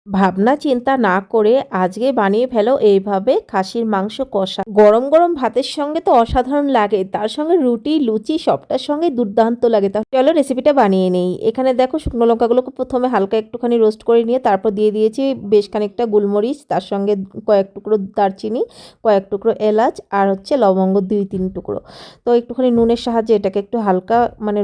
ভাবনা চিন্তা না করে আজকে বানিয়ে ফেলো এইভাবে খাসির মাংস কষা। গরম গরম ভাতের সঙ্গে তো অসাধারণ লাগে, তার সঙ্গে রুটি লুচি সবটার সঙ্গে দুর্দান্ত লাগে। তা চলো রেসিপিটা বানিয়ে নেই। এখানে দেখো শুকনো লঙ্কাগুলোকে প্রথমে হালকা একটুখানি রোস্ট করে নিয়ে তারপর দিয়ে দিয়েছি বেশ খানিকটা গোলমরিচ, তার সঙ্গে কয়েক টুকরো দারচিনি, কয়েক টুকরো এলাচ আর হচ্ছে লবঙ্গ 2-3 টুকরো। তো একটুখানি নুনের সাহায্যে এটাকে একটু হালকা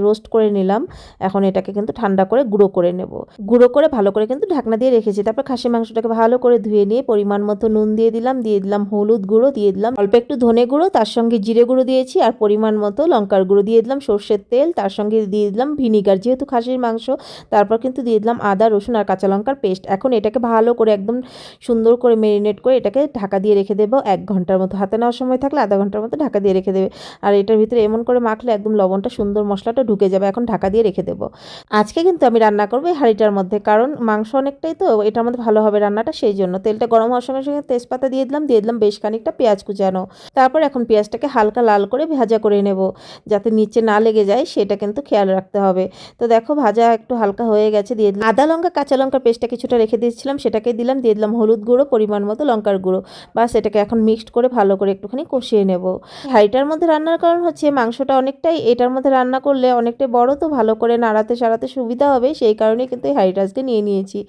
রোস্ট করে নিলাম। এখন এটাকে কিন্তু ঠান্ডা করে গুঁড়ো করে নেব। গুঁড়ো করে ভালো করে কিন্তু ঢাকনা দিয়ে রেখেছি। তারপর খাসি মাংসটাকে ভালো করে ধুয়ে নিয়ে পরিমাণ মতো নুন দিয়ে দিলাম হলুদ গুঁড়ো, দিয়ে দিলাম অল্প একটু ধনে গুঁড়ো, তার সঙ্গে জিরে গুঁড়ো দিয়েছি আর পরিমাণ মতো লঙ্কার গুঁড়ো, দিয়ে দিলাম সর্ষের তেল, তার সঙ্গে দিয়ে দিলাম ভিনিগার যেহেতু খাসির মাংস। তারপর কিন্তু দিয়ে দিলাম আদা রসুন আর কাঁচা লঙ্কার পেস্ট। এখন এটাকে ভালো করে একদম সুন্দর করে মেরিনেট করে এটাকে ঢাকা দিয়ে রেখে দেবো 1 ঘন্টার মতো। হাতে নেওয়ার সময় থাকলে আধা ঘন্টার মতো ঢাকা দিয়ে রেখে দেবে। আর এটার ভিতরে এমন করে মাখলে একদম লবণটা সুন্দর মশলাটা ঢুকে যাবে। এখন ঢাকা দিয়ে রেখে দেবো। আজকে কিন্তু আমি রান্না করবো এই হাঁড়িটার মধ্যে, কারণ মাংস অনেকটাই তো এটার মধ্যে ভালো হবে রান্নাটা, সেই জন্য তেলটা গরম হওয়ার সঙ্গে সঙ্গে তেজপাতা দিয়ে দিলাম বেশ খানিকটা পেঁয়াজ কুচানো। তারপর এখন পেঁয়াজটাকে হালকা লাল করে ভাজা করে নেব, যাতে নিচে না লেগে যায় সেটা কিন্তু খেয়াল রাখতে হবে। তো দেখো ভাজা একটু হালকা হয়ে গেছে, দিয়ে দিলাম আদা লঙ্কা কাঁচা লঙ্কার পেস্টটা কিছুটা রেখে দিয়েছিলাম সেটাকে দিলাম, দিয়ে দিলাম হলুদ গুঁড়ো পরিমাণ মতো লঙ্কার গুঁড়ো। বাস এটাকে এখন মিক্সড করে ভালো করে একটুখানি কষিয়ে নেব। হাঁড়িটার মধ্যে রান্নার কারণ হচ্ছে মাংসটা অনেকটাই এটার মধ্যে রান্না করলে অনেকটাই বড়, তো ভালো করে নাড়াতে সারাতে সুবিধা হবে, সেই কারণে কিন্তু এই হাঁড়িটা আজকে নিয়ে নিয়েছি।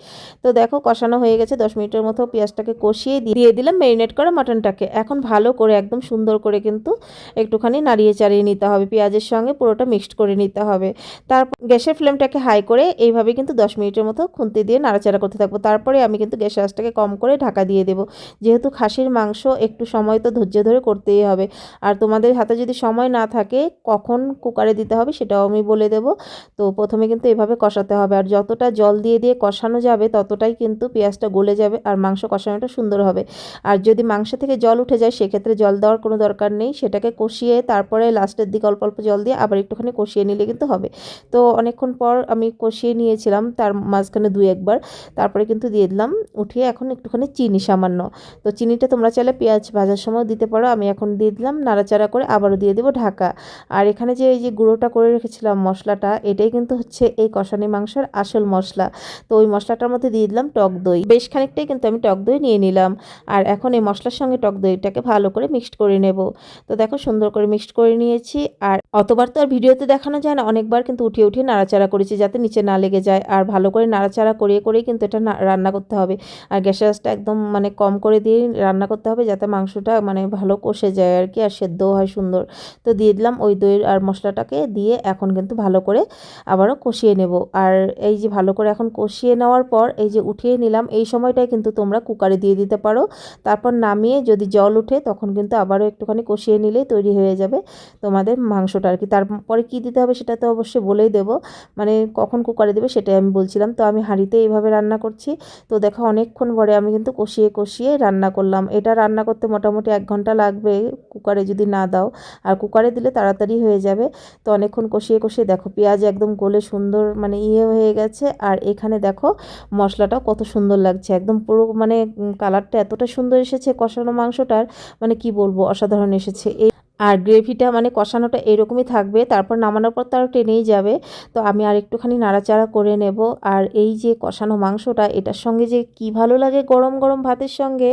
তো দেখো কষানো হয়ে গেছে, 10 মিনিটের মতো পেঁয়াজটাকে কষিয়ে দিয়ে দিলাম ম্যারিনেট করা মাটনটাকে। এখন ভালো করে একদম সুন্দর করে কিন্তু একটুখানি নাড়িয়ে চাড়িয়ে নিতে হবে, পেঁয়াজের সঙ্গে পুরোটা মিক্সড করে নিতে হবে। তারপর গ্যাসের ফ্লেমটাকে হাই করে এইভাবে কিন্তু 10 মিনিটের মতো খুন্তি দিয়ে নাড়াচাড়া করতে থাকবো। তারপরে আমি কিন্তু গ্যাসের আঁচটাকে কম করে ঢাকা দিয়ে দেবো, যেহেতু খাসির মাংস একটু সময় তো ধৈর্য ধরে করতেই হবে। আর তোমাদের হাতে যদি সময় না থাকে কখন কুকারে দিতে হবে সেটাও আমি বলে দেবো। তো প্রথমে কিন্তু এভাবে কষাতে হবে, আর যতটা জল দিয়ে দিয়ে কষানো যাবে ততটাই কিন্তু পেঁয়াজটা গলে যাবে আর মাংস কষানোটা সুন্দর হবে। আর যদি মাংস থেকে জল উঠে যায় সেক্ষেত্রে জল দেওয়ার কোনো দরকার নেই, সেটাকে কষিয়ে তারপরে লাস্টের দিকে অল্প অল্প জল দিয়ে আবার একটুখানি কষিয়ে নিলে কিন্তু হবে। তো অনেকক্ষণ পর আমি কষিয়ে নিয়েছিলাম, তার মাঝখানে 2-1 বার, তারপরে কিন্তু দিয়ে দিলাম উঠিয়ে এখন একটুখানি চিনি সামান্য। তো চিনিটা তোমরা চাইলে পেঁয়াজ ভাজার সময় দিতে পারো, আমি এখন দিয়ে দিলাম নাড়াচাড়া করে আবারও দিয়ে দেবো ঢাকা। আর এখানে যে এই যে গুঁড়োটা করে রেখেছিলাম মশলাটা, এটাই কিন্তু হচ্ছে এই কষানি মাংসের আসল মশলা। তো ওই মশলাটার মধ্যে দিয়ে দিলাম টক দই, বেশ খানিকটাই কিন্তু আমি টক দই নিয়ে নিলাম। আর এখন এই মশলার সঙ্গে টক দইটাকে ভালো করে মিক্সড করে নেব। তো দেখো সুন্দর করে মিক্সড করে নিয়েছি। আর অতবার তো আর ভিডিওতে দেখানো যায় না, অনেকবার কিন্তু উঠিয়ে উঠিয়ে নাড়াচাড়া করেছি যাতে নিচে না লেগে যায়। আর ভালো করে নাড়াচাড়া করিয়ে করেই কিন্তু এটা রান্না করতে হবে। আর গ্যাসের আঁচটা একদম কম করে দিয়ে রান্না করতে হবে, যাতে মাংসটা ভালো কষে যায় আর কি, আর সেদ্ধও হয় সুন্দর। তো দিয়ে দিলাম ওই দই আর মশলাটাকে দিয়ে এখন কিন্তু ভালো করে আবারও কষিয়ে নেব। আর এই যে ভালো করে এখন কষিয়ে নেওয়ার পর এই যে উঠিয়ে নিলাম, এই সময়টায় কিন্তু তোমরা কুকারে দিয়ে দিতে পারো। তারপর নামিয়ে যদি জল উঠে তখন কিন্তু আবারও একটুখানি কষিয়ে নিলেই তৈরি হয়ে যাবে তোমাদের মাংসটা আর কি। তারপরে কী দিতে হবে সেটা তো অবশ্যই বলেই দেবো, কখন কুকারে দেবে সেটাই আমি বলছিলাম। তো আমি হাঁড়িতে এইভাবে রান্না করছি। তো দেখো অনেকক্ষণ পরে আমি কিন্তু কষিয়ে কষিয়ে রান্না করলাম। এটা রান্না করতে মোটামুটি 1 ঘন্টা লাগবে কুকারে যদি না দাও, আর কুকারে দিলে তাড়াতাড়ি হয়ে যাবে। তো অনেকক্ষণ কষিয়ে কষিয়ে দেখো পেঁয়াজ একদম গলে সুন্দর হয়ে গেছে। আর এখানে দেখো মশলাটাও কত সুন্দর লাগছে, একদম পুরো কালারটা এতটা সুন্দর এসেছে কষানো মাংসটার, কি বলবো, অসাধারণ এসেছে। আর গ্রেভিটা কষানোটা এরকমই থাকবে, তারপর নামানোর পর তো আরও টেনেই যাবে। তো আমি আর একটুখানি নাড়াচাড়া করে নেব। আর এই যে কষানো মাংসটা এটার সঙ্গে যে কি ভালো লাগে গরম গরম ভাতের সঙ্গে,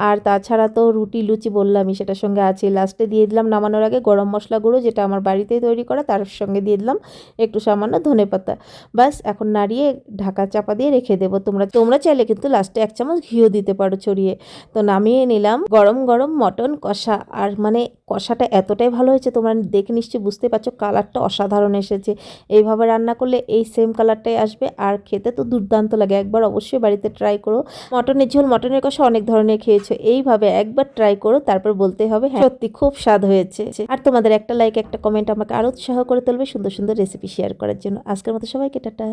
আর তাছাড়া তো রুটি লুচি বললামই সেটার সঙ্গে আছে। লাস্টে দিয়ে দিলাম নামানোর আগে গরম মশলা গুঁড়ো, যেটা আমার বাড়িতেই তৈরি করা, তার সঙ্গে দিয়ে দিলাম একটু সামান্য ধনেপাতা। ব্যাস এখন নাড়িয়ে ঢাকা চাপা দিয়ে রেখে দেবো। তোমরা চাইলে কিন্তু লাস্টে 1 চামচ ঘিও দিতে পারো ছড়িয়ে। তো নামিয়ে নিলাম গরম গরম মটন কষা। আর কষাটা এতটাই ভালো হয়েছে, তোমরা দেখে নিশ্চয়ই বুঝতে পারছো কালারটা অসাধারণ এসেছে। এইভাবে রান্না করলে এই সেম কালারটাই আসবে, আর খেতে তো দুর্দান্ত লাগে। একবার অবশ্যই বাড়িতে ট্রাই করো। মটনের ঝোল মটনের কষা অনেক ধরনের খেয়েছো, এইভাবে একবার ট্রাই করো, তারপর বলতে হবে হ্যাঁ সত্যি খুব স্বাদ হয়েছে। আর তোমাদের একটা লাইক একটা কমেন্ট আমাকে আরো উৎসাহ করে তুলবে সুন্দর সুন্দর রেসিপি শেয়ার করার জন্য। আজকের মতো সবাইকে টাটা।